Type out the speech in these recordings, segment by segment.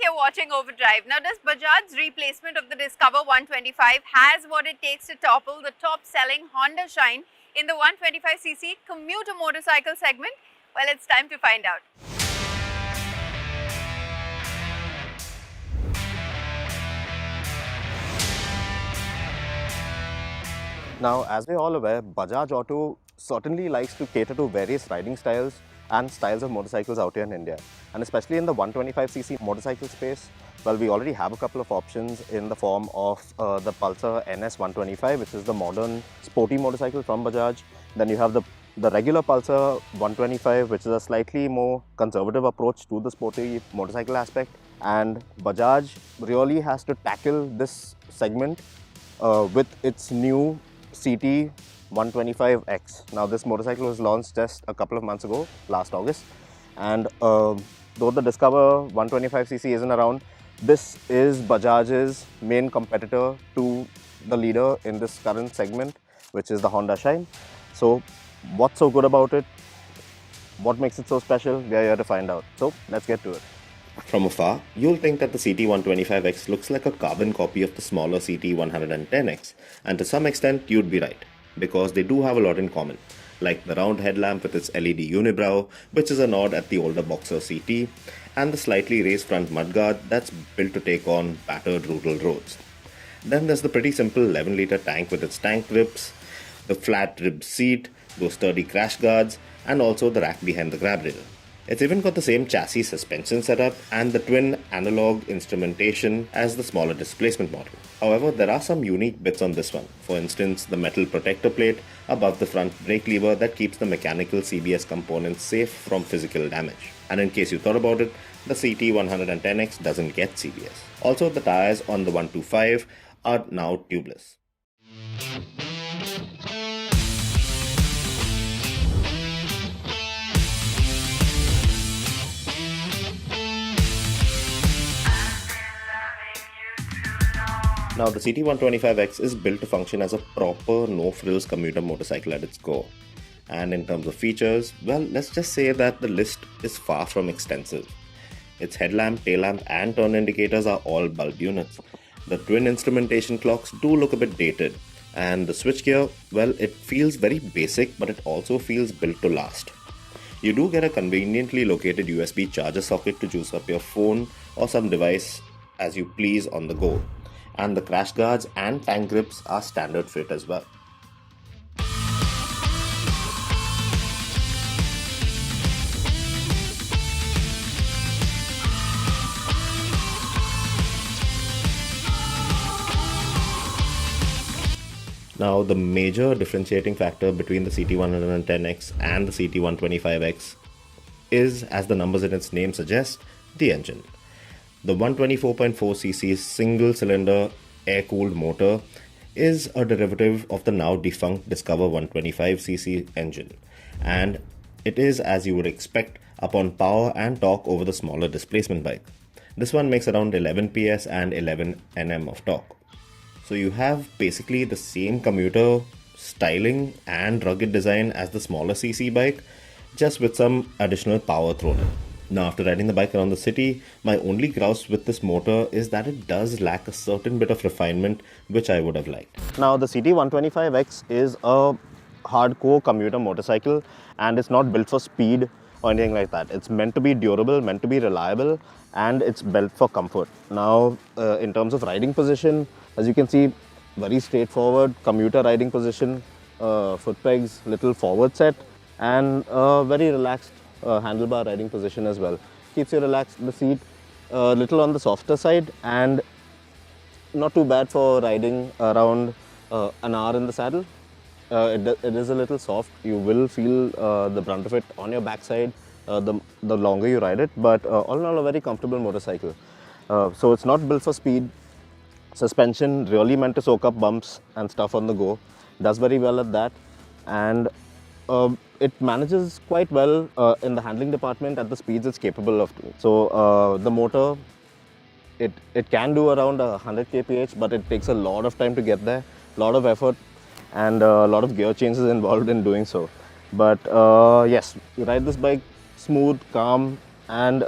you're watching Overdrive. Now, does Bajaj's replacement of the Discover 125 has what it takes to topple the top-selling Honda Shine in the 125cc commuter motorcycle segment? Well, it's time to find out. Now, as we're all aware, Bajaj Auto certainly likes to cater to various riding styles and styles of motorcycles out here in India. And especially in the 125cc motorcycle space, well, we already have a couple of options in the form of the Pulsar NS 125, which is the modern sporty motorcycle from Bajaj. Then you have the regular Pulsar 125, which is a slightly more conservative approach to the sporty motorcycle aspect. And Bajaj really has to tackle this segment with its new CT 125X. Now, this motorcycle was launched just a couple of months ago, last August, and though the Discover 125cc isn't around, this is Bajaj's main competitor to the leader in this current segment, which is the Honda Shine. So, what's so good about it? What makes it so special? We are here to find out. So, let's get to it. From afar, you'll think that the CT125X looks like a carbon copy of the smaller CT110X, and to some extent you'd be right, because they do have a lot in common, like the round headlamp with its LED unibrow, which is a nod at the older Boxer CT, and the slightly raised front mudguard that's built to take on battered rural roads. Then there's the pretty simple 11-litre tank with its tank grips, the flat ribbed seat, those sturdy crash guards, and also the rack behind the grab rail. It's even got the same chassis suspension setup and the twin analog instrumentation as the smaller displacement model. However, there are some unique bits on this one. For instance, the metal protector plate above the front brake lever that keeps the mechanical CBS components safe from physical damage. And in case you thought about it, the CT110X doesn't get CBS. Also, the tires on the 125 are now tubeless. Now, the CT125X is built to function as a proper no-frills commuter motorcycle at its core. And in terms of features, well, let's just say that the list is far from extensive. Its headlamp, tail lamp and turn indicators are all bulb units. The twin instrumentation clocks do look a bit dated. And the switchgear, well, it feels very basic, but it also feels built to last. You do get a conveniently located USB charger socket to juice up your phone or some device as you please on the go. And the crash guards and tank grips are standard fit as well. Now, the major differentiating factor between the CT110X and the CT125X is, as the numbers in its name suggest, the engine. The 124.4cc single-cylinder air-cooled motor is a derivative of the now defunct Discover 125cc engine, and it is, as you would expect, upon power and torque over the smaller displacement bike. This one makes around 11 PS and 11 Nm of torque. So you have basically the same commuter styling and rugged design as the smaller cc bike, just with some additional power thrown in. Now, after riding the bike around the city, my only grouse with this motor is that it does lack a certain bit of refinement, which I would have liked. Now, the CT125X is a hardcore commuter motorcycle, and it's not built for speed or anything like that. It's meant to be durable, meant to be reliable, and it's built for comfort. Now, in terms of riding position, as you can see, very straightforward commuter riding position, foot pegs, little forward set, and very relaxed handlebar riding position as well. Keeps you relaxed. The seat a little on the softer side and not too bad for riding around an hour in the saddle. It is a little soft. You will feel the brunt of it on your backside the longer you ride it, but all in all a very comfortable motorcycle. So it's not built for speed. Suspension really meant to soak up bumps and stuff on the go. Does very well at that, and it manages quite well in the handling department at the speeds it's capable of doing. So the motor, it can do around 100 kph, but it takes a lot of time to get there, a lot of effort, and a lot of gear changes involved in doing so. But yes, you ride this bike smooth, calm, and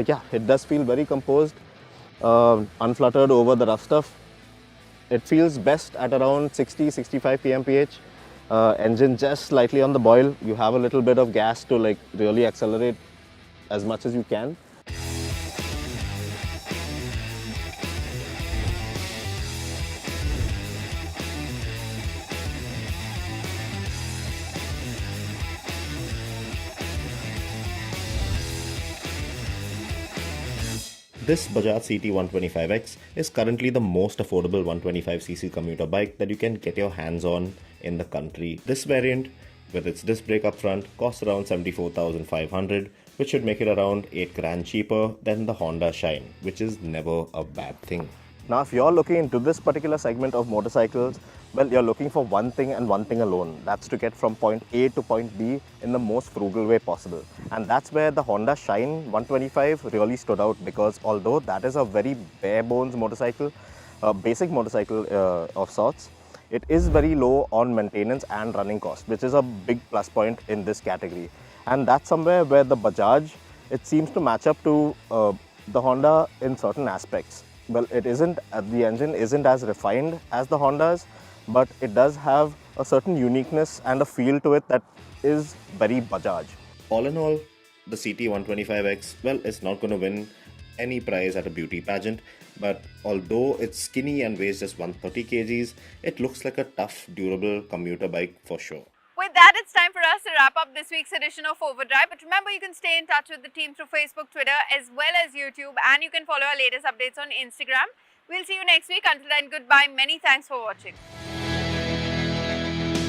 yeah, it does feel very composed. unfluttered over the rough stuff. It feels best at around 60-65 kmph. Engine just slightly on the boil. You have a little bit of gas to like really accelerate as much as you can. This Bajaj CT 125X is currently the most affordable 125cc commuter bike that you can get your hands on in the country. This variant, with its disc brake up front, costs around 74,500, which should make it around 8 grand cheaper than the Honda Shine, which is never a bad thing. Now, if you're looking into this particular segment of motorcycles, well, you're looking for one thing and one thing alone. That's to get from point A to point B in the most frugal way possible. And that's where the Honda Shine 125 really stood out, because although that is a very bare bones motorcycle, a basic motorcycle of sorts, it is very low on maintenance and running cost, which is a big plus point in this category. And that's somewhere where the Bajaj, it seems to match up to the Honda in certain aspects. Well, it isn't, the engine isn't as refined as the Hondas, but it does have a certain uniqueness and a feel to it that is very Bajaj. All in all, the CT 125X, well, it's not going to win any prize at a beauty pageant, but although it's skinny and weighs just 130 kgs, it looks like a tough, durable commuter bike for sure. With that, it's time for us to wrap up this week's edition of Overdrive. But remember, you can stay in touch with the team through Facebook, Twitter, as well as YouTube, and you can follow our latest updates on Instagram. We'll see you next week. Until then, goodbye. Many thanks for watching.